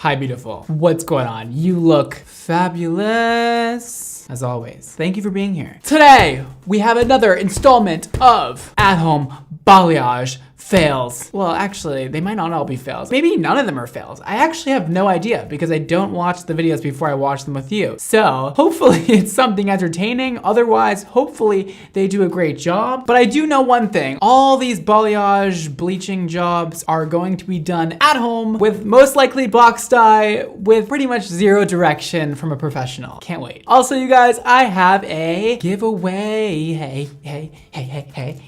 Hi, beautiful. What's going on? You look fabulous, as always. Thank you for being here. Today, we have another installment of at-home balayage fails. Well, actually, they might not all be fails. Maybe none of them are fails. I actually have no idea because I don't watch the videos before I watch them with you. So hopefully it's something entertaining. Otherwise, hopefully they do a great job. But I do know one thing. All these balayage bleaching jobs are going to be done at home with most likely box dye with pretty much zero direction from a professional. Can't wait. Also, you guys, I have a giveaway. Hey.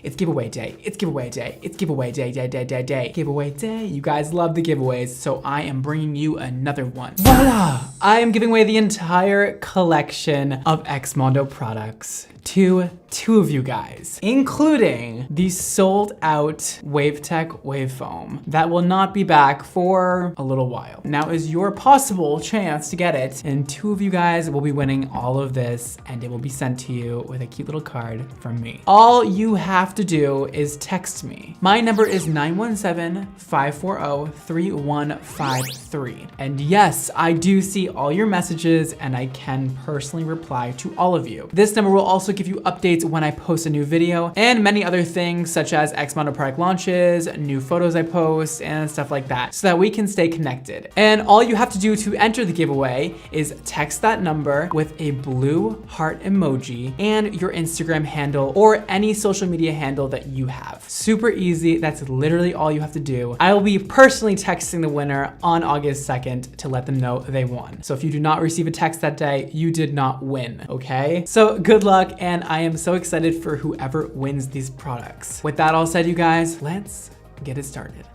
It's giveaway day. It's giveaway day. It's giveaway day. Giveaway day. You guys love the giveaways, so I am bringing you another one. Voila! I am giving away the entire collection of Xmondo products to two of you guys, including the sold out WaveTech Wave Foam that will not be back for a little while. Now is your possible chance to get it, and two of you guys will be winning all of this, and it will be sent to you with a cute little card from me. All you have to do is text me. My number is 917-540-3153. And yes, I do see all your messages and I can personally reply to all of you. This number will also give you updates when I post a new video and many other things such as Xmondo product launches, new photos I post, and stuff like that so that we can stay connected. And all you have to do to enter the giveaway is text that number with a blue heart emoji and your Instagram handle or any social media handle that you have. Super easy. That's literally all you have to do. I will be personally texting the winner on August 2nd to let them know they won. So if you do not receive a text that day, you did not win, okay? So good luck, and I am so excited for whoever wins these products. With that all said, you guys, let's get it started.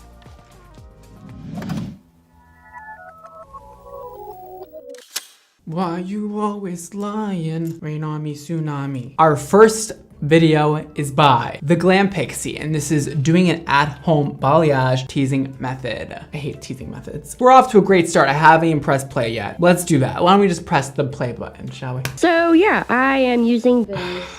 Why you always lying? Rain on me, tsunami. Our first video is by the Glam Pixie, and this is doing an at-home balayage teasing method. I hate teasing methods. We're off to a great start. I haven't even pressed play yet. Let's do that. Why don't we just press the play button, shall we? So yeah, I am using this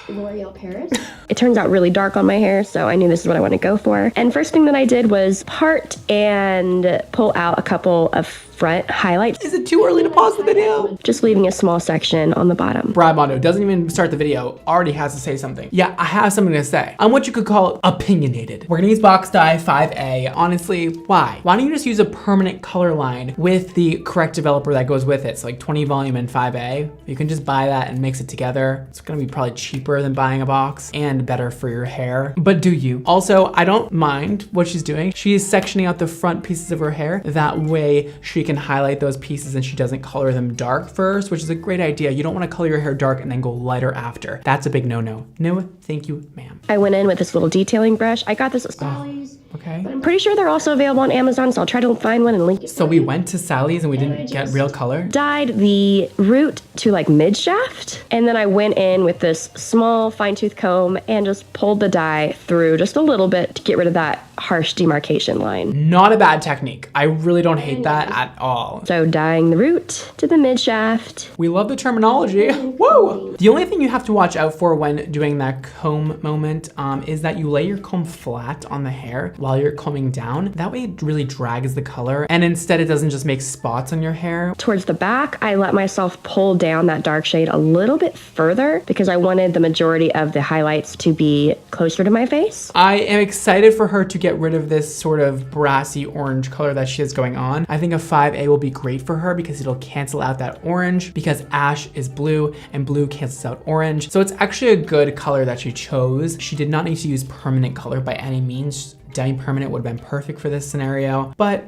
L'Oreal Paris. It turns out really dark on my hair, so I knew this is what I want to go for. And first thing that I did was part and pull out a couple of front highlights. Is it too early to pause the video? Just leaving a small section on the bottom. Brad Mondo doesn't even start the video, already has to say something. Yeah, I have something to say. I'm what you could call opinionated. We're gonna use box dye 5A. Honestly, why? Why don't you just use a permanent color line with the correct developer that goes with it? So like 20 volume and 5A. You can just buy that and mix it together. It's gonna be probably cheaper than buying a box and better for your hair, but do you? Also, I don't mind what she's doing. She is sectioning out the front pieces of her hair. That way she can highlight those pieces and she doesn't color them dark first, which is a great idea. You don't wanna color your hair dark and then go lighter after. That's a big no-no. No, thank you, ma'am. I went in with this little detailing brush. I got this at Sally's. Okay. But I'm pretty sure they're also available on Amazon, so I'll try to find one and link it. So we went to Sally's and we didn't get real color? Dyed the root to like mid shaft, and then I went in with this small fine tooth comb and just pulled the dye through just a little bit to get rid of that harsh demarcation line. Not a bad technique. I really don't hate that at all. So dyeing the root to the mid shaft. We love the terminology. Woo! The only thing you have to watch out for when doing that comb moment is that you lay your comb flat on the hair while you're combing down. That way it really drags the color, and instead it doesn't just make spots on your hair. Towards the back, I let myself pull down that dark shade a little bit further because I wanted the majority of the highlights to be closer to my face. I am excited for her to get rid of this sort of brassy orange color that she has going on. I think a 5A will be great for her because it'll cancel out that orange, because ash is blue and blue cancels out orange. So it's actually a good color that she chose. She did not need to use permanent color by any means. Dyeing permanent would have been perfect for this scenario, but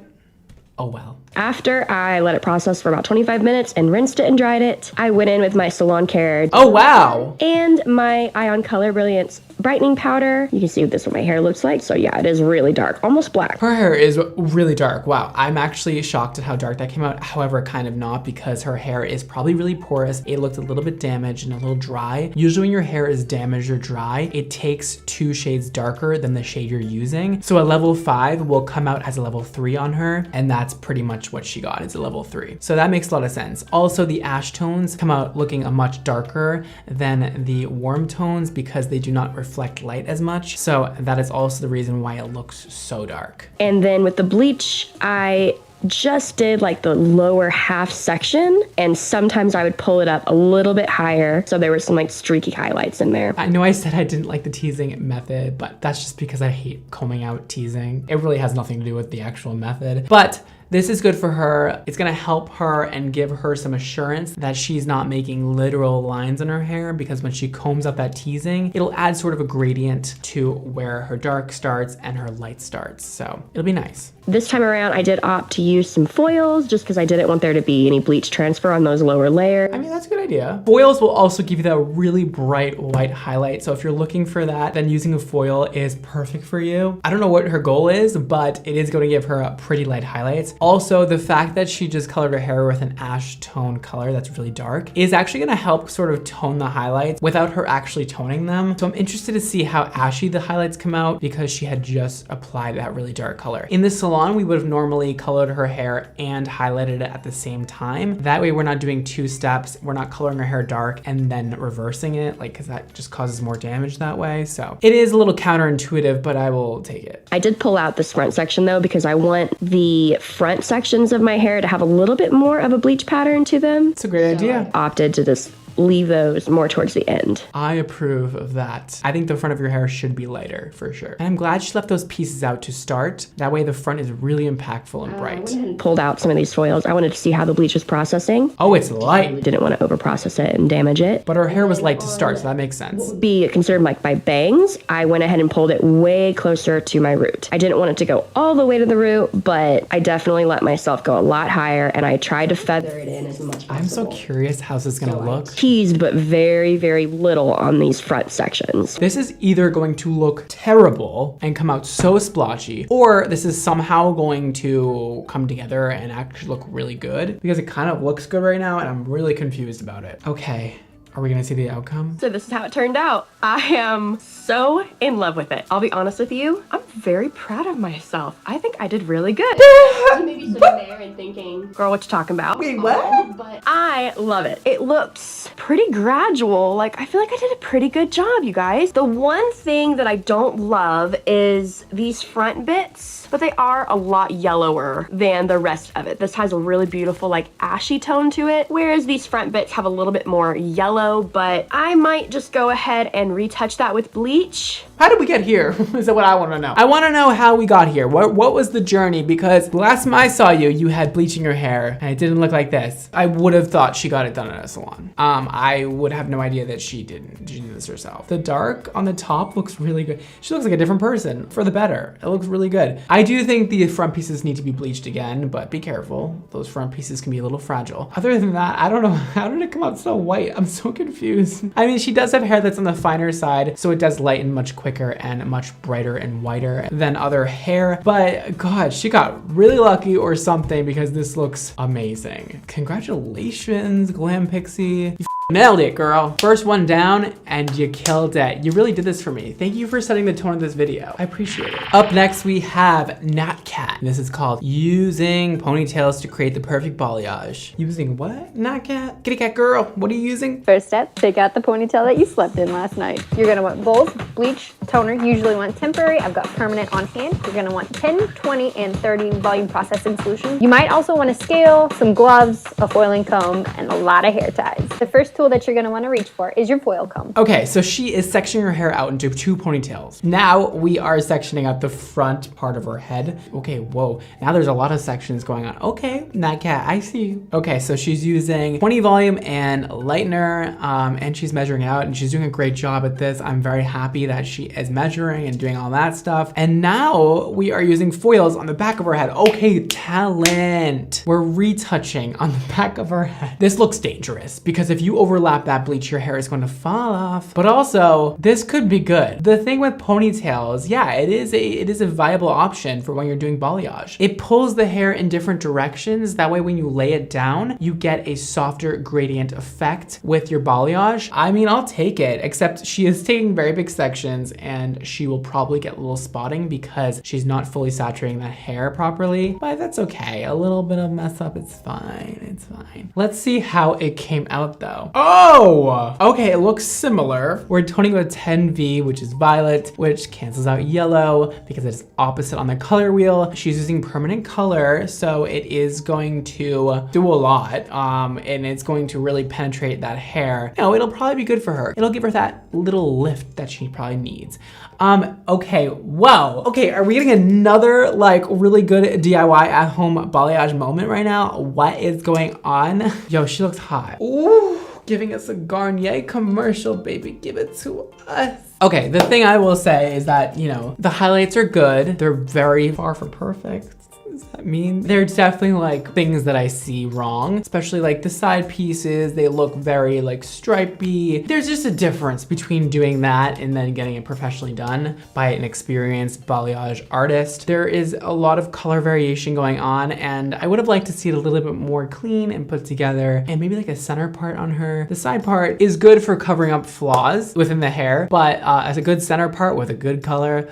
oh well. After I let it process for about 25 minutes and rinsed it and dried it, I went in with my Salon Care. Oh wow! And my Ion Color Brilliance brightening powder. You can see this what my hair looks like. So yeah, it is really dark, almost black. Her hair is really dark. Wow, I'm actually shocked at how dark that came out. However, kind of not, because her hair is probably really porous. It looked a little bit damaged and a little dry. Usually when your hair is damaged or dry, it takes 2 shades darker than the shade you're using. So a level 5 will come out as a level 3 on her, and that's pretty much what she got. It's a level 3. So that makes a lot of sense. Also, the ash tones come out looking a much darker than the warm tones because they do not reflect light as much. So that is also the reason why it looks so dark. And then with the bleach, I just did like the lower half section, and sometimes I would pull it up a little bit higher so there were some like streaky highlights in there. I know I said I didn't like the teasing method, but that's just because I hate combing out teasing. It really has nothing to do with the actual method, but this is good for her. It's gonna help her and give her some assurance that she's not making literal lines in her hair, because when she combs out that teasing, it'll add sort of a gradient to where her dark starts and her light starts. So it'll be nice. This time around, I did opt to use some foils just because I didn't want there to be any bleach transfer on those lower layers. I mean, that's a good idea. Foils will also give you that really bright white highlight. So if you're looking for that, then using a foil is perfect for you. I don't know what her goal is, but it is going to give her a pretty light highlights. Also, the fact that she just colored her hair with an ash tone color that's really dark is actually going to help sort of tone the highlights without her actually toning them. So I'm interested to see how ashy the highlights come out because she had just applied that really dark color. In the salon, we would have normally colored her hair and highlighted it at the same time. That way we're not doing two steps. We're not coloring her hair dark and then reversing it, like, because that just causes more damage that way. So it is a little counterintuitive, but I will take it. I did pull out this front section though because I want the front sections of my hair to have a little bit more of a bleach pattern to them. It's a great idea. I opted to just leave those more towards the end. I approve of that. I think the front of your hair should be lighter for sure. And I'm glad she left those pieces out to start. That way the front is really impactful and bright. Pulled out some of these foils. I wanted to see how the bleach was processing. Oh, it's light. Didn't want to over process it and damage it. But her hair was light to start, so that makes sense. Be concerned like my bangs, I went ahead and pulled it way closer to my root. I didn't want it to go all the way to the root, but I definitely let myself go a lot higher, and I tried to feather it in as much as possible. I'm so curious how this is gonna look. Teased, but very, very little on these front sections. This is either going to look terrible and come out so splotchy, or this is somehow going to come together and actually look really good, because it kind of looks good right now and I'm really confused about it. Okay. Are we gonna see the outcome? So this is how it turned out. I am so in love with it. I'll be honest with you, I'm very proud of myself. I think I did really good. You may be sitting there and thinking, girl, what you talking about? Wait, what? But I love it. It looks pretty gradual. Like, I feel like I did a pretty good job, you guys. The one thing that I don't love is these front bits, but they are a lot yellower than the rest of it. This has a really beautiful, like, ashy tone to it, whereas these front bits have a little bit more yellow, but I might just go ahead and retouch that with bleach. How did we get here? Is that what I want to know? I want to know how we got here. What was the journey? Because the last time I saw you, you had bleach in your hair and it didn't look like this. I would have thought she got it done at a salon. I would have no idea that she didn't. She did this herself. The dark on the top looks really good. She looks like a different person, for the better. It looks really good. I do think the front pieces need to be bleached again, but be careful. Those front pieces can be a little fragile. Other than that, I don't know. How did it come out so white? I'm so confused. I mean, she does have hair that's on the finer side, so it does lighten much quicker and much brighter and whiter than other hair. But God, she got really lucky or something, because this looks amazing. Congratulations, Glam Pixie. You nailed it, girl. First one down and you killed it. You really did this for me. Thank you for setting the tone of this video. I appreciate it. Up next, we have Nat Cat. This is called Using Ponytails to Create the Perfect Balayage. Using what? Nat Cat? Kitty cat girl, what are you using? First step, take out the ponytail that you slept in last night. You're gonna want both bleach, toner, usually want temporary. I've got permanent on hand. You're gonna want 10, 20, and 30 volume processing solutions. You might also want a scale, some gloves, a foiling comb, and a lot of hair ties. The first tool that you're gonna wanna reach for is your foil comb. Okay, so she is sectioning her hair out into 2 ponytails. Now we are sectioning out the front part of her head. Okay, whoa. Now there's a lot of sections going on. Okay, Nat Cat, I see you. Okay, so she's using 20 volume and lightener, and she's measuring it out, and she's doing a great job at this. I'm very happy that she is measuring and doing all that stuff. And now we are using foils on the back of her head. Okay, talent. We're retouching on the back of her head. This looks dangerous, because if you overlap that bleach, your hair is going to fall off. But also, this could be good. The thing with ponytails, yeah, it is a viable option for when you're doing balayage. It pulls the hair in different directions. That way, when you lay it down, you get a softer gradient effect with your balayage. I mean, I'll take it, except she is taking very big sections and she will probably get a little spotting because she's not fully saturating the hair properly, but that's okay. A little bit of mess up, it's fine, it's fine. Let's see how it came out though. Oh, okay, it looks similar. We're toning with 10V, which is violet, which cancels out yellow because it's opposite on the color wheel. She's using permanent color, so it is going to do a lot, and it's going to really penetrate that hair. You know, it'll probably be good for her. It'll give her that little lift that she probably needs. Okay, well, okay, are we getting another like really good DIY at home balayage moment right now? What is going on? Yo, she looks hot. Ooh, giving us a Garnier commercial, baby. Give it to us. Okay, the thing I will say is that, you know, the highlights are good. They're very far from perfect. Does that mean? There's definitely like things that I see wrong, especially like the side pieces. They look very like stripy. There's just a difference between doing that and then getting it professionally done by an experienced balayage artist. There is a lot of color variation going on, and I would have liked to see it a little bit more clean and put together, and maybe like a center part on her. The side part is good for covering up flaws within the hair, but as a good center part with a good color,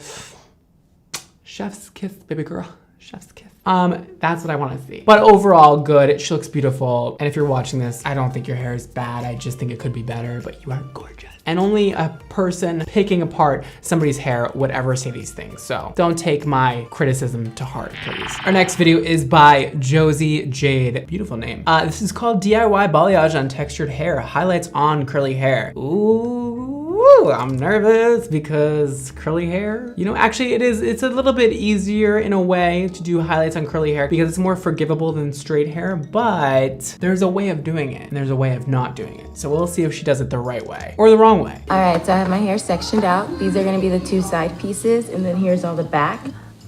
chef's kiss, baby girl, chef's kiss. That's what I want to see. But overall, good. She looks beautiful. And if you're watching this, I don't think your hair is bad. I just think it could be better, but you are gorgeous. And only a person picking apart somebody's hair would ever say these things. So don't take my criticism to heart, please. Our next video is by Josie Jade. Beautiful name. This is called DIY Balayage on Textured Hair. Highlights on curly hair. Ooh, I'm nervous because curly hair, you know, actually it's a little bit easier in a way to do highlights on curly hair because it's more forgivable than straight hair, but there's a way of doing it and there's a way of not doing it. So we'll see if she does it the right way or the wrong way. All right, so I have my hair sectioned out. These are gonna be the 2 side pieces, and then here's all the back.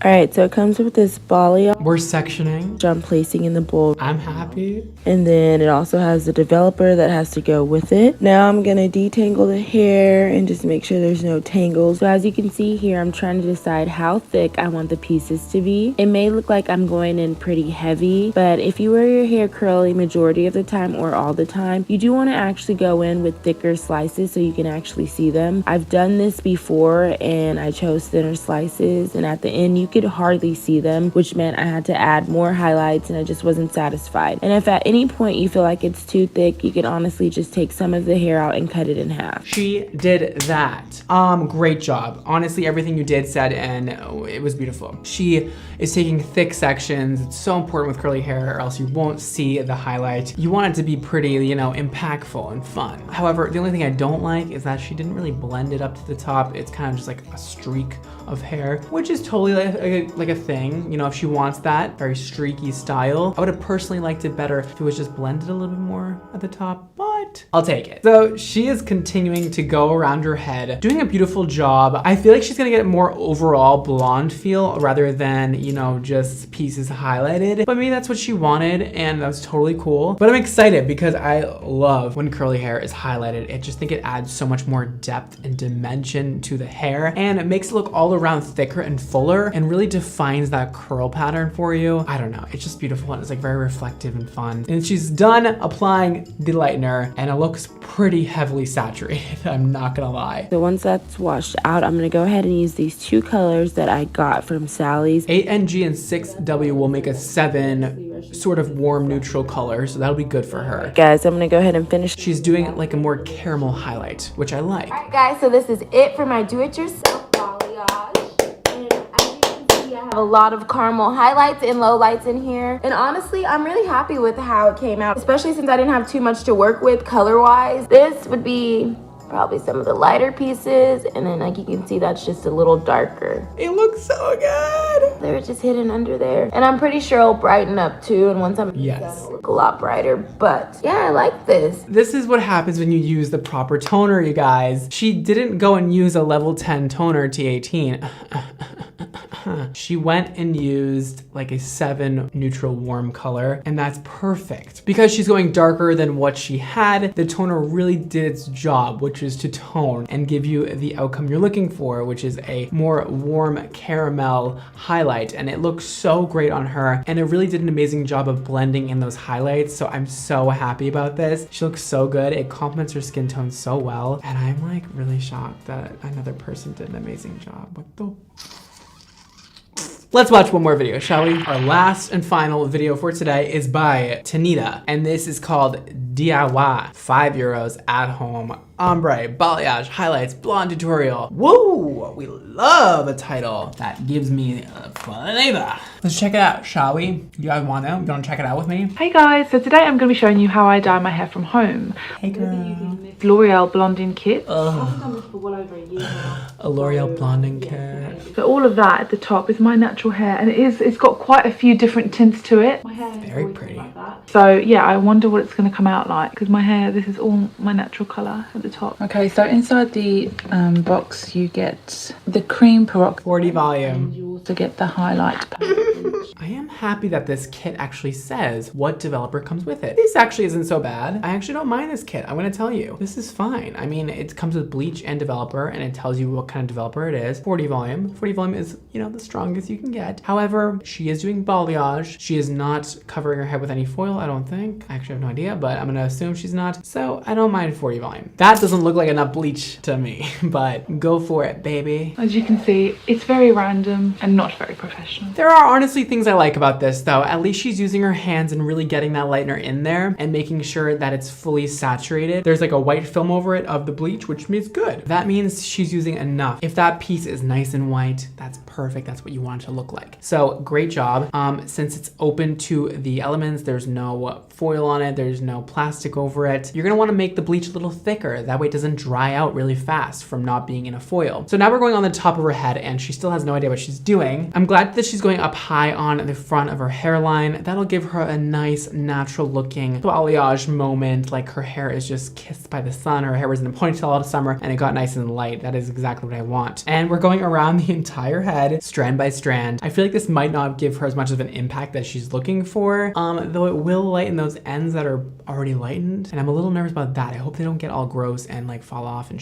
All right, so it comes with this balayage, We're sectioning. which I'm placing in the bowl. I'm happy. And then it also has the developer that has to go with it. Now I'm gonna detangle the hair and just make sure there's no tangles. So as you can see here, I'm trying to decide how thick I want the pieces to be. It may look like I'm going in pretty heavy, but if you wear your hair curly majority of the time or all the time, you do want to actually go in with thicker slices so you can actually see them. I've done this before and I chose thinner slices, and at the end you could hardly see them, which meant I had to add more highlights and I just wasn't satisfied. And if at any point you feel like it's too thick, you can honestly just take some of the hair out and cut it in half. She did that. Great job. Honestly, everything you did said, and it was beautiful. She is taking thick sections. It's so important with curly hair or else you won't see the highlight. You want it to be pretty, you know, impactful and fun. However, the only thing I don't like is that she didn't really blend it up to the top. It's kind of just like a streak of hair, which is totally like a thing. You know, if she wants that very streaky style, I would have personally liked it better if it was just blended a little bit more at the top, but I'll take it. So she is continuing to go around her head, doing a beautiful job. I feel like she's gonna get more overall blonde feel rather than, you know, just pieces highlighted, but maybe that's what she wanted and that's totally cool. But I'm excited because I love when curly hair is highlighted. I just think it adds so much more depth and dimension to the hair, and it makes it look all around thicker and fuller and really defines that curl pattern for you. I don't know, it's just beautiful and it's like very reflective and fun. And she's done applying the lightener and it looks pretty heavily saturated, I'm not gonna lie. So once that's washed out, I'm gonna go ahead and use these 2 colors that I got from Sally's. 8NG and 6W will make a 7 sort of warm neutral color, so that'll be good for her. Guys, I'm gonna go ahead and finish. She's doing like a more caramel highlight, which I like. All right, guys, so this is it for my do-it-yourself balayage. And as you can see, I have a lot of caramel highlights and lowlights in here. And honestly, I'm really happy with how it came out, especially since I didn't have too much to work with color-wise. This would be probably some of the lighter pieces, and then like you can see that's just a little darker. It looks so good. They're just hidden under there, and I'm pretty sure it'll brighten up too, and once I'm Yes. it'll look a lot brighter. But yeah, I like this. This is what happens when you use the proper toner, you guys. She didn't go and use a level 10 toner T18. She went and used like a 7 neutral warm color, and that's perfect. Because she's going darker than what she had, the toner really did its job, which is to tone and give you the outcome you're looking for, which is a more warm caramel highlight. And it looks so great on her, and it really did an amazing job of blending in those highlights. So I'm so happy about this. She looks so good. It complements her skin tone so well. And I'm like really shocked that another person did an amazing job. What the? Let's watch one more video, shall we? Our last and final video for today is by Tanita, and this is called DIY, €5 at home, ombre, balayage, highlights, blonde tutorial. Woo! We love a title that gives me a flavor. Let's check it out, shall we? You guys want to? You want to check it out with me? Hey guys, so today I'm going to be showing you how I dye my hair from home. Hey girl. L'Oreal blonding kit. Ugh. Done this for well over a year now. A L'Oreal blonding kit. So all of that at the top is my natural hair, and it's got quite a few different tints to it. My hair is Very always pretty. like that. So yeah, I wonder what it's going to come out like, because my hair, this is all my natural colour at the top. Okay, so inside the box you get the cream peroxide. 40 volume. You also get the highlight package. I am happy that this kit actually says what developer comes with it. This actually isn't so bad. I actually don't mind this kit. I'm gonna tell you, this is fine. I mean, it comes with bleach and developer, and it tells you what kind of developer it is. 40 volume. 40 volume is, you know, the strongest you can get. However, she is doing balayage. She is not covering her head with any foil, I don't think. I actually have no idea, but I'm gonna assume she's not. So I don't mind 40 volume. That doesn't look like enough bleach to me, but go for it, baby. As you can see, it's very random and not very professional. There are honestly things I like about this though. At least she's using her hands and really getting that lightener in there and making sure that it's fully saturated. There's like a white film over it of the bleach, which means good. That means she's using enough. If that piece is nice and white, that's perfect. That's what you want it to look like. So great job. Since it's open to the elements, there's no foil on it, there's no plastic over it. You're gonna wanna make the bleach a little thicker. That way it doesn't dry out really fast from not being in a foil. So now we're going on the top of her head and she still has no idea what she's doing. I'm glad that she's going up high on the front of her hairline. That'll give her a nice natural looking balayage moment, like her hair is just kissed by the sun. Her hair was in a ponytail all summer and it got nice and light. That is exactly what I want. And we're going around the entire head, strand by strand. I feel like this might not give her as much of an impact that she's looking for, though it will lighten those ends that are already lightened. And I'm a little nervous about that. I hope they don't get all gross and like fall off and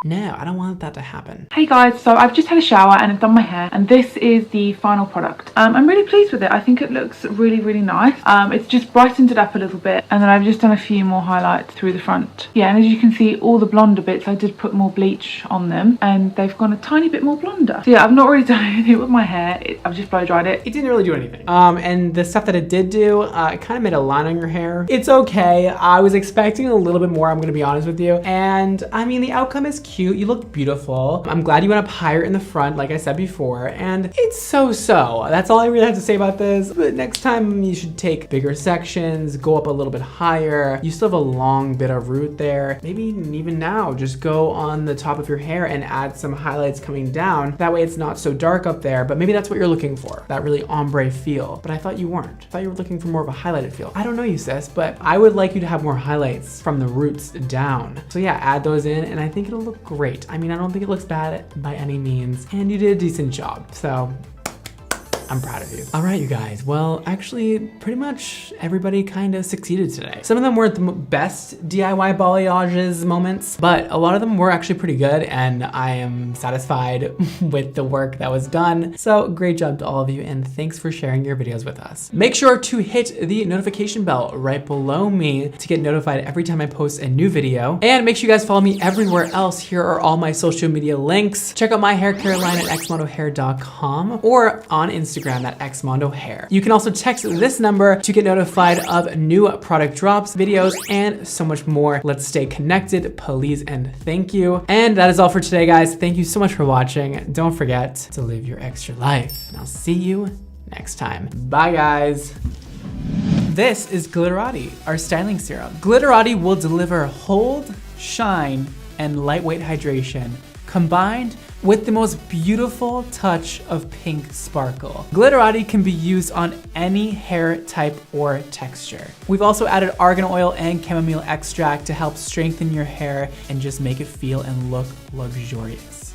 No, I don't want that to happen. Hey guys, so I've just had a shower and I've done my hair, and this is the final product. I'm really pleased with it. I think it looks really, really nice. It's just brightened it up a little bit, and then I've just done a few more highlights through the front. Yeah, and as you can see, all the blonder bits, I did put more bleach on them, and they've gone a tiny bit more blonder. So yeah, I've not really done anything with my hair. I've just blow dried it. It didn't really do anything. And the stuff that it did do, it kind of made a line on your hair. It's okay. I was expecting a little bit more, I'm gonna be honest with you. And I mean, the outcome is cute. You look beautiful. I'm glad you went up higher in the front, like I said before, and it's so-so. That's all I really have to say about this. But next time you should take bigger sections, go up a little bit higher. You still have a long bit of root there. Maybe even now, just go on the top of your hair and add some highlights coming down. That way it's not so dark up there, but maybe that's what you're looking for, that really ombre feel. But I thought you weren't. I thought you were looking for more of a highlighted feel. I don't know you, sis, but I would like you to have more highlights from the roots down. So yeah, add those in and I think it'll look great. I mean, I don't think it looks bad by any means, and you did a decent job, so I'm proud of you. All right, you guys. Well, actually, pretty much everybody kind of succeeded today. Some of them weren't the best DIY balayages moments, but a lot of them were actually pretty good, and I am satisfied with the work that was done. So great job to all of you, and thanks for sharing your videos with us. Make sure to hit the notification bell right below me to get notified every time I post a new video. And make sure you guys follow me everywhere else. Here are all my social media links. Check out my hair care line at xmondohair.com or on Instagram at xmondohair. You can also text this number to get notified of new product drops, videos, and so much more. Let's stay connected, please, and thank you. And that is all for today, guys. Thank you so much for watching. Don't forget to live your extra life, and I'll see you next time. Bye, guys. This is Glitterati, our styling serum. Glitterati will deliver hold, shine, and lightweight hydration, combined with the most beautiful touch of pink sparkle. Glitterati can be used on any hair type or texture. We've also added argan oil and chamomile extract to help strengthen your hair and just make it feel and look luxurious.